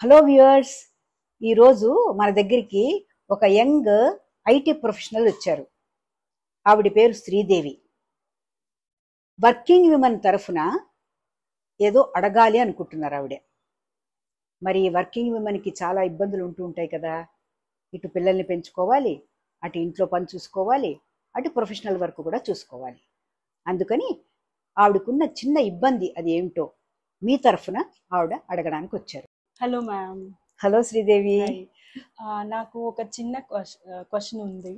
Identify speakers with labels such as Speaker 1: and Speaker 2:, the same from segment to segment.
Speaker 1: Hello viewers, ఈరోజు మన దగ్గరికి ఒక యంగ్ ఐటీ ప్రొఫెషనల్ వచ్చారు. ఆవిడ పేరు శ్రీదేవి. వర్కింగ్ విమెన్ తరఫున ఏదో అడగాలి అనుకుంటున్నారు ఆవిడ. మరి వర్కింగ్ విమెన్కి చాలా ఇబ్బందులు ఉంటూ ఉంటాయి కదా. ఇటు పిల్లల్ని పెంచుకోవాలి, అటు ఇంట్లో పని చూసుకోవాలి, అటు ప్రొఫెషనల్ వర్క్ కూడా చూసుకోవాలి. అందుకని ఆవిడకున్న చిన్న ఇబ్బంది అది ఏమిటో మీ తరఫున ఆవిడ అడగడానికి వచ్చారు.
Speaker 2: Hello ma'am.
Speaker 1: హలో శ్రీదేవి.
Speaker 2: నాకు ఒక చిన్న క్వశ్చన్ ఉంది.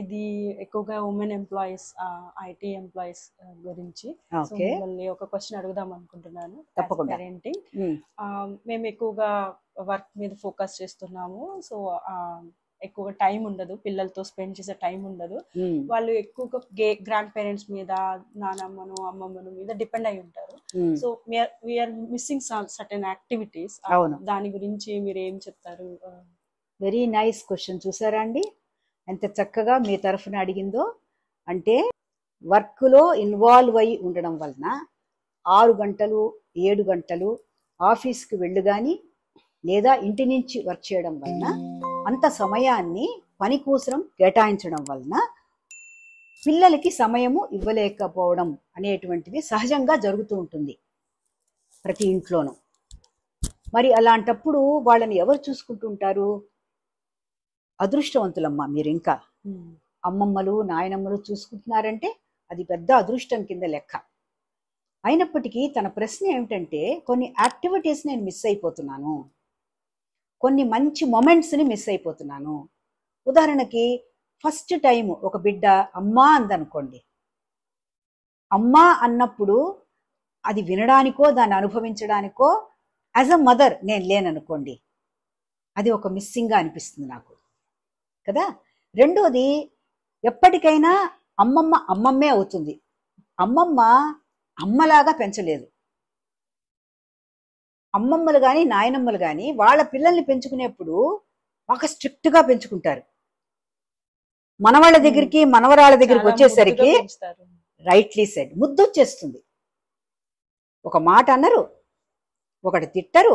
Speaker 2: ఇది ఎక్కువగా ఉమెన్ ఎంప్లాయీస్, ఐటీ ఎంప్లాయీస్ గురించి. మిమ్మల్ని ఒక క్వశ్చన్ అడుగుదాం అనుకుంటున్నాను.
Speaker 1: తప్పకుండా.
Speaker 2: పేరెంటింగ్, మేము ఎక్కువగా వర్క్ మీద ఫోకస్ చేస్తున్నాము. సో ఎక్కువగా టైం ఉండదు, పిల్లలతో స్పెండ్ చేసే టైం ఉండదు. వాళ్ళు ఎక్కువగా గ్రాండ్ పేరెంట్స్ మీద, నానమ్మను అమ్మమ్మను మీద డిపెండ్ అయి ఉంటారు. So we're missing certain activities. దాని గురించి మీరు ఏం చెప్తారు?
Speaker 1: Very nice question. చూసారా అండి ఎంత చక్కగా మీ తరఫున అడిగిందో. అంటే వర్క్లో ఇన్వాల్వ్ అయి ఉండడం వలన 6 గంటలు 7 గంటలు ఆఫీస్కి వెళ్ళు కానీ లేదా ఇంటి నుంచి వర్క్ చేయడం వలన అంత సమయాన్ని పని కోసం కేటాయించడం వలన పిల్లలకి సమయము ఇవ్వలేకపోవడం అనేటువంటిది సహజంగా జరుగుతూ ఉంటుంది ప్రతి ఇంట్లోనూ. మరి అలాంటప్పుడు వాళ్ళని ఎవరు చూసుకుంటూ ఉంటారు? అదృష్టవంతులమ్మ మీరు. ఇంకా అమ్మమ్మలు నాయనమ్మలు చూసుకుంటున్నారంటే అది పెద్ద అదృష్టం కింద లెక్క. అయినప్పటికీ తన ప్రశ్న ఏమిటంటే, కొన్ని యాక్టివిటీస్ నేను మిస్ అయిపోతున్నాను, కొన్ని మంచి మొమెంట్స్ని మిస్ అయిపోతున్నాను. ఉదాహరణకి ఫస్ట్ టైం ఒక బిడ్డ అమ్మా అందనుకోండి. అమ్మా అన్నప్పుడు అది వినడానికో దాన్ని అనుభవించడానికో యాజ్ అ మదర్ నేను లేననుకోండి, అది ఒక మిస్సింగ్గా అనిపిస్తుంది నాకు కదా. రెండోది, ఎప్పటికైనా అమ్మమ్మ అమ్మమ్మే అవుతుంది. అమ్మమ్మ అమ్మలాగా పెంచలేదు. అమ్మమ్మలు కానీ నాయనమ్మలు కానీ వాళ్ళ పిల్లల్ని పెంచుకునేప్పుడు బాగా స్ట్రిక్ట్గా పెంచుకుంటారు. మనవాళ్ళ దగ్గరికి మనవరాళ్ళ దగ్గరికి వచ్చేసరికి రైట్లీ సెడ్ ముద్దొచ్చేస్తుంది. ఒక మాట అన్నరు, ఒకటి తిట్టరు,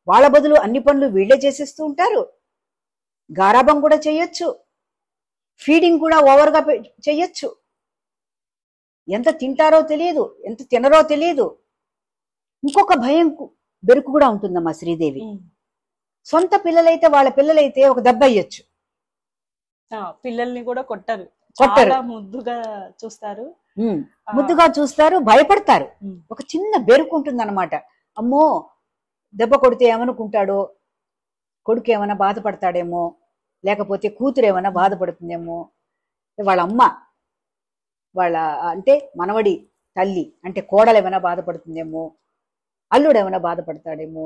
Speaker 1: వాళ్ళ బదులు అన్ని పనులు వీళ్ళే చేసేస్తూ ఉంటారు. గారాబం కూడా చేయొచ్చు, ఫీడింగ్ కూడా ఓవర్గా చెయ్యొచ్చు. ఎంత తింటారో తెలియదు, ఎంత తినరో తెలియదు. ఇంకొక భయం బెరుకు కూడా ఉంటుందమ్మా శ్రీదేవి. సొంత పిల్లలైతే వాళ్ళ పిల్లలైతే ఒక దెబ్బ అయ్యొచ్చు.
Speaker 2: పిల్లల్ని కూడా కొట్టరు, ముద్దుగా చూస్తారు,
Speaker 1: ముద్దుగా చూస్తారు, భయపడతారు. ఒక చిన్న బెరుకు ఉంటుంది అన్నమాట. అమ్మో దెబ్బ కొడితే ఏమనుకుంటాడో, కొడుకు ఏమైనా బాధపడతాడేమో, లేకపోతే కూతురు ఏమైనా బాధపడుతుందేమో, వాళ్ళ అమ్మ వాళ్ళ అంటే మనవడి తల్లి అంటే కోడలు ఏమైనా బాధపడుతుందేమో, అల్లుడు ఏమైనా బాధపడతాడేమో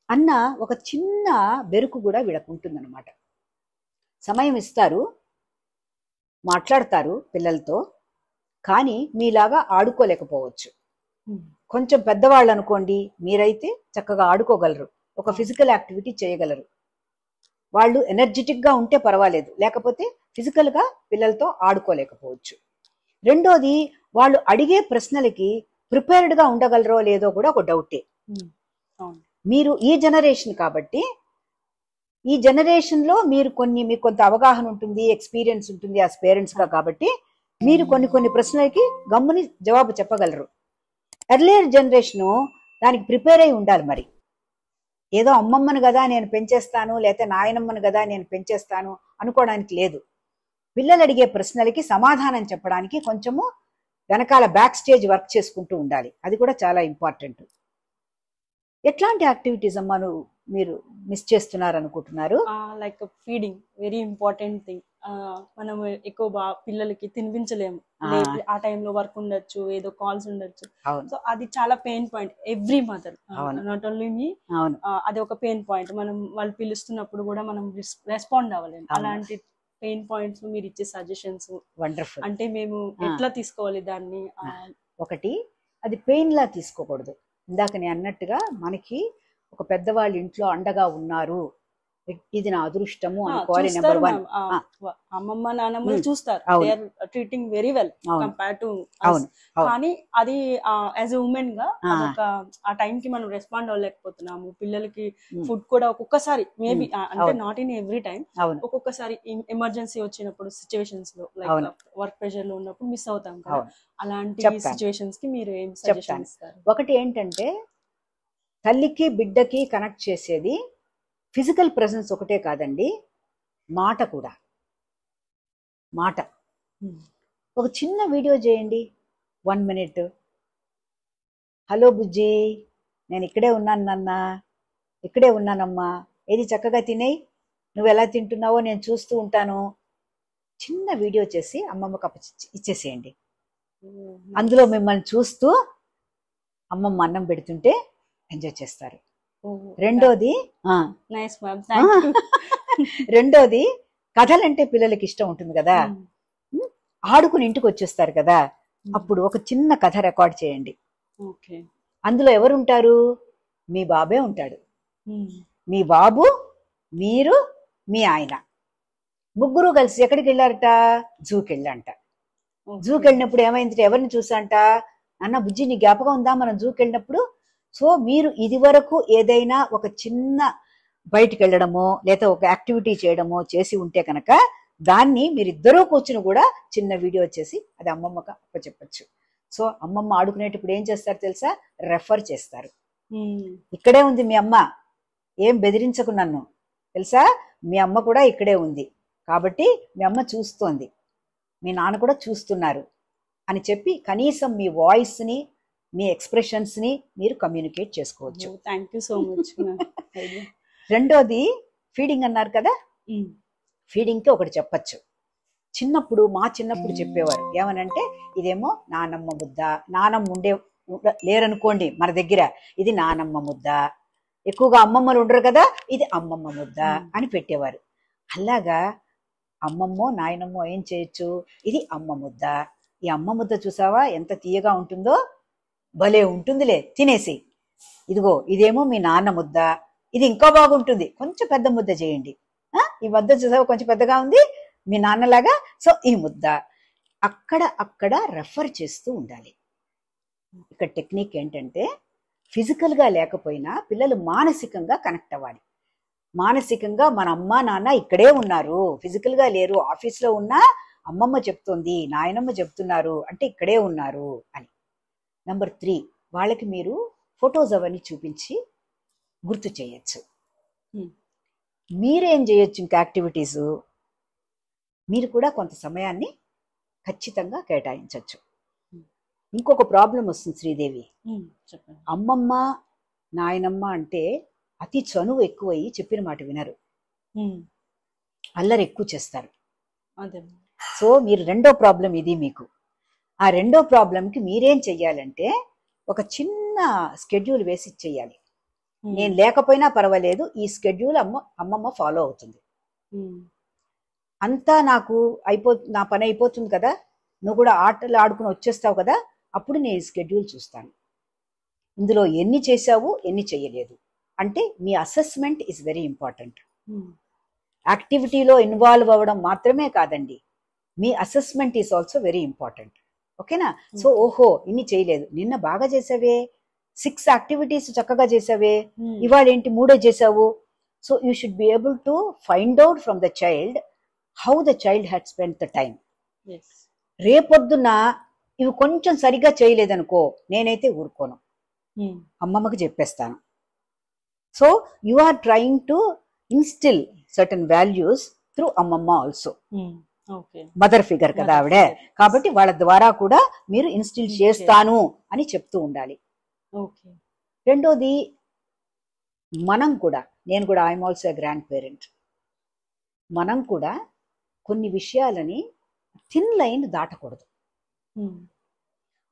Speaker 1: అన్న ఒక చిన్న బెరుకు కూడా వీళ్ళకుంటుందన్నమాట. సమయం ఇస్తారు, మాట్లాడతారు పిల్లలతో, కానీ మీలాగా ఆడుకోలేకపోవచ్చు. కొంచెం పెద్దవాళ్ళు అనుకోండి, మీరైతే చక్కగా ఆడుకోగలరు, ఒక ఫిజికల్ యాక్టివిటీ చేయగలరు. వాళ్ళు ఎనర్జెటిక్గా ఉంటే పర్వాలేదు, లేకపోతే ఫిజికల్గా పిల్లలతో ఆడుకోలేకపోవచ్చు. రెండోది, వాళ్ళు అడిగే ప్రశ్నలకి ప్రిపేర్డ్గా ఉండగలరో లేదో కూడా ఒక డౌటే. మీరు ఈ జనరేషన్ కాబట్టి, ఈ జనరేషన్లో మీరు మీకు కొంత అవగాహన ఉంటుంది, ఎక్స్పీరియన్స్ ఉంటుంది యాజ్ పేరెంట్స్గా. కాబట్టి మీరు కొన్ని ప్రశ్నలకి గమ్ముని జవాబు చెప్పగలరు. ఎర్లియర్ జనరేషను దానికి ప్రిపేర్ అయి ఉండాలి. మరి ఏదో అమ్మమ్మను కదా నేను పెంచేస్తాను, లేకపోతే నాయనమ్మను కదా నేను పెంచేస్తాను అనుకోవడానికి లేదు. పిల్లలు అడిగే ప్రశ్నలకి సమాధానం చెప్పడానికి కొంచెము వెనకాల బ్యాక్ స్టేజ్ వర్క్ చేసుకుంటూ ఉండాలి. అది కూడా చాలా ఇంపార్టెంట్. ఎట్లాంటి యాక్టివిటీస్ అమ్మా మీరు మిస్ చేస్తున్నారు అనుకుంటున్నారు?
Speaker 2: Like feeding, very important thing. మనం ఎక్కువ పిల్లలకి తినిపించలేము, ఆ టైంలో వర్క్ ఉండొచ్చు, ఏదో కాల్స్ ఉండొచ్చు. సో అది చాలా pain point every mother, not only me. అది ఒక పెయిన్ పాయింట్. మనం వాళ్ళు పిలుస్తున్నప్పుడు కూడా మనం రెస్పాండ్ అవ్వలేము. అలాంటి పెయిన్ పాయింట్స్ మీరు ఇచ్చే సజెషన్స్
Speaker 1: వండర్ఫుల్.
Speaker 2: అంటే మేము ఎట్లా తీసుకోవాలి దాన్ని?
Speaker 1: ఒకటి, అది పెయిన్ లా తీసుకోకూడదు. ఇందాక నేను అన్నట్టుగా మనకి ఒక పెద్దవాళ్ళు ఇంట్లో అండగా ఉన్నారు, ఇది నా అదృష్టము అనుకోవాలి. నెంబర్
Speaker 2: చూస్తారు
Speaker 1: 1.
Speaker 2: మ్యామ్. అమ్మమ్మ నాన్నమ్మలు చూస్తారు, దే
Speaker 1: అవును
Speaker 2: ఆర్ ట్రీటింగ్ వెరీ వెల్
Speaker 1: అవును
Speaker 2: కంపేర్ టు
Speaker 1: అవును అవును
Speaker 2: కానీ అది యాజ్ ఎ ఉమెన్ గా
Speaker 1: ఆ,
Speaker 2: అదొక ఆ టైం కి మనం రెస్పాండ్ అవ్వలేకపోతున్నాము. పిల్లలకి
Speaker 1: ఉమ్,
Speaker 2: ఫుడ్ కూడా ఒక్కొక్కసారి మేబీ
Speaker 1: ఉమ్,
Speaker 2: అంటే
Speaker 1: అవును
Speaker 2: నాట్ ఇన్ ఎవ్రీ టైం,
Speaker 1: అవును
Speaker 2: ఒక్కొక్కసారి ఎమర్జెన్సీ వచ్చినప్పుడు సిచ్యువేషన్స్ లో లైక్
Speaker 1: అవును
Speaker 2: వర్క్ ప్రెషర్ లో ఉన్నప్పుడు మిస్ అవుతాం కదా.
Speaker 1: అవును
Speaker 2: అలాంటి
Speaker 1: చెప్తాను
Speaker 2: సిచ్యువేషన్స్ కి మీరు ఏం సజెషన్
Speaker 1: చెప్తాను.
Speaker 2: ఇస్తారు?
Speaker 1: ఒకటి ఏంటంటే తల్లికి బిడ్డకి కనెక్ట్ చేసేది ఫిజికల్ ప్రెసెన్స్ ఒకటే కాదండి, మాట కూడా. మాట. ఒక చిన్న వీడియో చేయండి, 1 minute. హలో బుజ్జి, నేను ఇక్కడే ఉన్నాను నాన్న, ఇక్కడే ఉన్నానమ్మా, ఏది చక్కగా తినేయి, నువ్వు ఎలా తింటున్నావో నేను చూస్తూ ఉంటాను. చిన్న వీడియో చేసి అమ్మమ్మకి ఇచ్చేసేయండి. అందులో మిమ్మల్ని చూస్తూ అమ్మమ్మ అన్నం పెడుతుంటే ఎంజాయ్ చేస్తారు. రెండోది
Speaker 2: నైస్ మ్యామ్, థ్యాంక్ యూ.
Speaker 1: రెండోది కథలంటే పిల్లలకి ఇష్టం ఉంటుంది కదా, ఆడుకుని ఇంటికి వచ్చేస్తారు కదా, అప్పుడు ఒక చిన్న కథ రికార్డ్ చేయండి.
Speaker 2: ఓకే.
Speaker 1: అందులో ఎవరుంటారు? మీ బాబే ఉంటాడు. మీ బాబు, మీరు, మీ ఆయన, ముగ్గురు కలిసి ఎక్కడికి వెళ్ళారట? జూకి వెళ్ళంట. జూకి వెళ్ళినప్పుడు ఏమైంది? ఎవరిని చూసాంట? అన్న బుజ్జి నీ జ్ఞాపకం ఉందా మనం జూకి వెళ్ళినప్పుడు? సో మీరు ఇది వరకు ఏదైనా ఒక చిన్న బయటికి వెళ్ళడమో లేదా ఒక యాక్టివిటీ చేయడమో చేసి ఉంటే కనుక దాన్ని మీరిద్దరూ కూర్చుని కూడా చిన్న వీడియో చేసి అది అమ్మమ్మకి అప్పచెప్పచ్చు. సో అమ్మమ్మ ఆడుకునేటప్పుడు ఏం చేస్తారు తెలుసా? రెఫర్ చేస్తారు. ఇక్కడే ఉంది మీ అమ్మ, ఏం బెదిరించకు నన్ను, తెలుసా మీ అమ్మ కూడా ఇక్కడే ఉంది కాబట్టి మీ అమ్మ చూస్తోంది, మీ నాన్న కూడా చూస్తున్నారు అని చెప్పి కనీసం మీ వాయిస్ని మీ ఎక్స్ప్రెషన్స్ని మీరు కమ్యూనికేట్ చేసుకోవచ్చు.
Speaker 2: Thank you so much.
Speaker 1: రెండోది ఫీడింగ్ అన్నారు కదా, ఫీడింగ్కి ఒకటి చెప్పచ్చు. చిన్నప్పుడు మా చిన్నప్పుడు చెప్పేవారు ఏమనంటే, ఇదేమో నానమ్మ ముద్ద, నానమ్మ లేరనుకోండి మన దగ్గర, ఇది నానమ్మ ముద్ద, ఎక్కువగా అమ్మమ్మలు ఉండరు కదా, ఇది అమ్మమ్మ ముద్ద అని పెట్టేవారు. అలాగా అమ్మమ్మో నాయనమ్మో ఏం చేయొచ్చు, ఇది అమ్మ ముద్ద. ఈ అమ్మ ముద్ద చూసావా ఎంత తీయగా ఉంటుందో, భలే ఉంటుందిలే తినేసి. ఇదిగో ఇదేమో మీ నాన్న ముద్ద, ఇది ఇంకా బాగుంటుంది, కొంచెం పెద్ద ముద్ద చేయండి. ఈ ముద్ద చూసావా కొంచెం పెద్దగా ఉంది, మీ నాన్నలాగా, సో ఈ ముద్ద. అక్కడ రెఫర్ చేస్తూ ఉండాలి. ఇక్కడ టెక్నిక్ ఏంటంటే ఫిజికల్గా లేకపోయినా పిల్లలు మానసికంగా కనెక్ట్ అవ్వాలి. మానసికంగా మన అమ్మ నాన్న ఇక్కడే ఉన్నారు, ఫిజికల్గా లేరు, ఆఫీస్లో ఉన్నా అమ్మమ్మ చెప్తోంది, నాయనమ్మ చెప్తున్నారు అంటే ఇక్కడే ఉన్నారు అని. నెంబర్ 3, వాళ్ళకి మీరు ఫొటోస్ అవన్నీ చూపించి గుర్తు చేయొచ్చు. మీరేం చేయొచ్చు ఇంకా యాక్టివిటీస్, మీరు కూడా కొంత సమయాన్ని ఖచ్చితంగా కేటాయించవచ్చు. ఇంకొక ప్రాబ్లం వస్తుంది శ్రీదేవి, అమ్మమ్మ నాయనమ్మ అంటే అతి చనువు ఎక్కువయ్యి చెప్పిన మాట వినరు, అల్లరి ఎక్కువ చేస్తారు. సో మీరు రెండో ప్రాబ్లం ఇది మీకు. ఆ రెండో ప్రాబ్లంకి మీరేం చెయ్యాలంటే ఒక చిన్న స్కెడ్యూల్ వేసి ఇచ్చేయాలి. నేను లేకపోయినా పర్వాలేదు, ఈ స్కెడ్యూల్ అమ్మమ్మ ఫాలో అవుతుంది, అంతా నాకు నా పని అయిపోతుంది కదా, నువ్వు కూడా ఆటలు ఆడుకుని వచ్చేస్తావు కదా, అప్పుడు నేను స్కెడ్యూల్ చూస్తాను, ఇందులో ఎన్ని చేశావు ఎన్ని చేయలేదు అంటే. మీ అసెస్మెంట్ ఈజ్ వెరీ ఇంపార్టెంట్. యాక్టివిటీలో ఇన్వాల్వ్ అవ్వడం మాత్రమే కాదండి, మీ assessment is also very important. ఓకేనా? సో ఓహో ఇన్ని చేయలేదు, నిన్న బాగా చేసావే, 6 యాక్టివిటీస్ చక్కగా చేసావే, ఇవాళ ఏంటి 3 చేసావు. So you should be able to find out from the child how the child had spend the time. రేపొద్దున ఇవి కొంచెం సరిగ్గా చేయలేదనుకో, నేనైతే ఊరుకోను, అమ్మమ్మకి చెప్పేస్తాను. So you are trying to instil certain values through అమ్మమ్మ ఆల్సో. మదర్ ఫిగర్ కదా ఆవిడే, కాబట్టి వాళ్ళ ద్వారా కూడా మీరు ఇన్స్టిల్ చేస్తాను అని చెప్తూ ఉండాలి. రెండోది మనం కూడా, నేను కూడా I'm also a grand parent, మనం కూడా కొన్ని విషయాలని థిన్ లైన్ దాటకూడదు.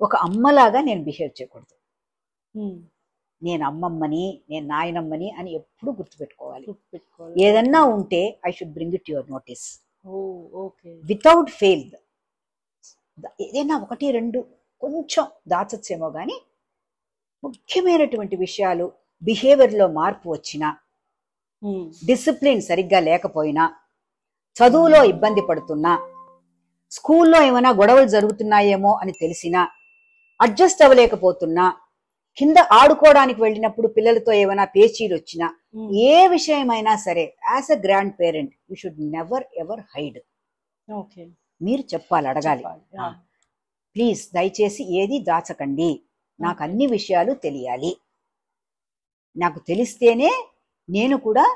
Speaker 1: ఒక అమ్మలాగా నేను బిహేవ్ చేయకూడదు. నేను అమ్మమ్మని, నేను నాయనమ్మని అని ఎప్పుడు గుర్తుపెట్టుకోవాలి. ఏదన్నా ఉంటే I should bring it your notice without fail. ఏదైనా 1-2 కొంచెం దాచచ్చేమో కానీ ముఖ్యమైనటువంటి విషయాలు, బిహేవియర్లో మార్పు వచ్చినా డిసిప్లిన్ సరిగ్గా లేకపోయినా, చదువులో ఇబ్బంది పడుతున్నా, స్కూల్లో ఏమైనా గొడవలు జరుగుతున్నాయేమో అని తెలిసినా, అడ్జస్ట్ అవ్వలేకపోతున్నా, కింద ఆడుకోవడానికి వెళ్ళినప్పుడు పిల్లలతో ఏమైనా పేచీలు వచ్చినా, ఏ విషయమైనా సరే as a grand parent you should never ever hide. మీరు చెప్పాలి, అడగాలి. ప్లీజ్ దయచేసి ఏది దాచకండి, నాకు అన్ని విషయాలు తెలియాలి. నాకు తెలిస్తేనే నేను కూడా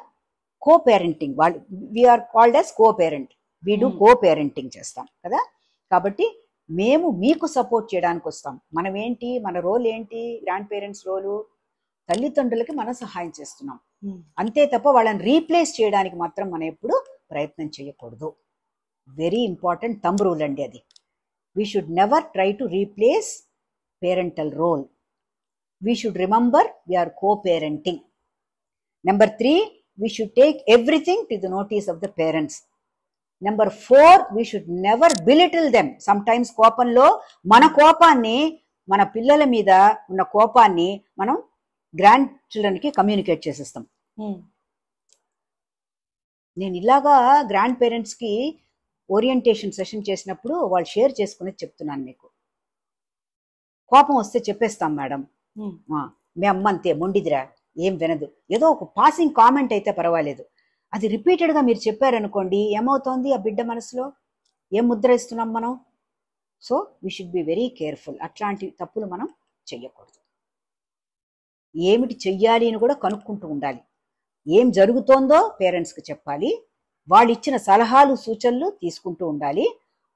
Speaker 1: కో పేరెంటింగ్, వాళ్ళు we're called as co parent, we do co parenting చేస్తాం కదా. కాబట్టి మేము మీకు సపోర్ట్ చేయడానికి వస్తాం. మనం ఏంటి, మన రోల్ ఏంటి, గ్రాండ్ పేరెంట్స్ రోలు తల్లిదండ్రులకి మనం సహాయం చేస్తున్నాం అంతే తప్ప వాళ్ళని రీప్లేస్ చేయడానికి మాత్రం మనం ఎప్పుడు ప్రయత్నం చేయకూడదు. వెరీ ఇంపార్టెంట్ థంబ్ రూల్ అండి అది. We should never try to replace parental role. We should remember we're co parenting. Number 3, we should take everything to the notice of the parents. Number 4, we should never belittle them. Sometimes కోపంలో మన కోపాన్ని, మన పిల్లల మీద ఉన్న కోపాన్ని మనం grand చిల్డ్రన్కి communicate చేసేస్తాం. నేను ఇలాగా గ్రాండ్ పేరెంట్స్కి ఓరియంటేషన్ సెషన్ చేసినప్పుడు వాళ్ళు షేర్ చేసుకుని చెప్తున్నాను మీకు. కోపం వస్తే చెప్పేస్తాం మేడం, మీ అమ్మ అంతే మొండిదిరా, ఏం వినదు, ఏదో ఒక పాసింగ్ కామెంట్ అయితే పర్వాలేదు. అది రిపీటెడ్గా మీరు చెప్పారనుకోండి, ఏమవుతోంది ఆ బిడ్డ మనసులో, ఏం ముద్ర ఇస్తున్నాం మనం. So we should be very careful. అట్లాంటి తప్పులు మనం చెయ్యకూడదు. ఏమిటి చెయ్యాలి అని కూడా కనుక్కుంటూ ఉండాలి. ఏం జరుగుతోందో పేరెంట్స్కి చెప్పాలి. వాళ్ళు ఇచ్చిన సలహాలు సూచనలు తీసుకుంటూ ఉండాలి.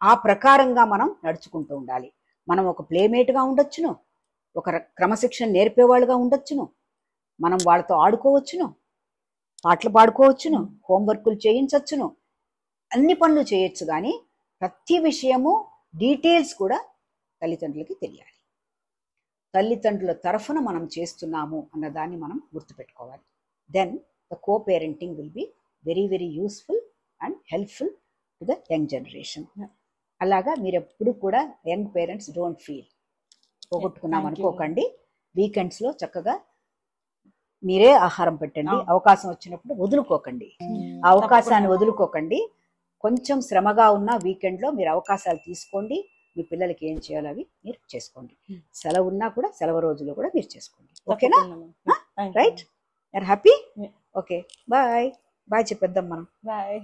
Speaker 1: ఆ ప్రకారంగా మనం నడుచుకుంటూ ఉండాలి. మనం ఒక ప్లేమేట్గా ఉండొచ్చును, ఒక క్రమశిక్షణ నేర్పేవాళ్ళుగా ఉండొచ్చును, మనం వాళ్ళతో ఆడుకోవచ్చును, పాటలు పాడుకోవచ్చును, హోంవర్కులు చేయించవచ్చును, అన్ని పనులు చేయొచ్చు. కానీ ప్రతి విషయము డీటెయిల్స్ కూడా తల్లిదండ్రులకి తెలియాలి. తల్లిదండ్రుల తరఫున మనం చేస్తున్నాము అన్నదాన్ని మనం గుర్తుపెట్టుకోవాలి. Then the co parenting will be very very useful and helpful to the young generation. అలాగా మీరు ఎప్పుడు కూడా యంగ్ పేరెంట్స్ డోంట్ ఫీల్ పోగొట్టుకున్నాం అనుకోకండి. వీకెండ్స్లో చక్కగా మీరే ఆహారం పెట్టండి. అవకాశం వచ్చినప్పుడు వదులుకోకండి, ఆ అవకాశాన్ని వదులుకోకండి. కొంచెం శ్రమగా ఉన్న వీకెండ్లో మీరు అవకాశాలు తీసుకోండి. మీ పిల్లలకి ఏం చేయాలో అవి మీరు చేసుకోండి. సెలవు ఉన్నా కూడా సెలవు రోజుల్లో కూడా మీరు చేసుకోండి. ఓకేనా? Right, you're happy? Okay, bye bye చెప్పేద్దాం మనం.
Speaker 2: బాయ్.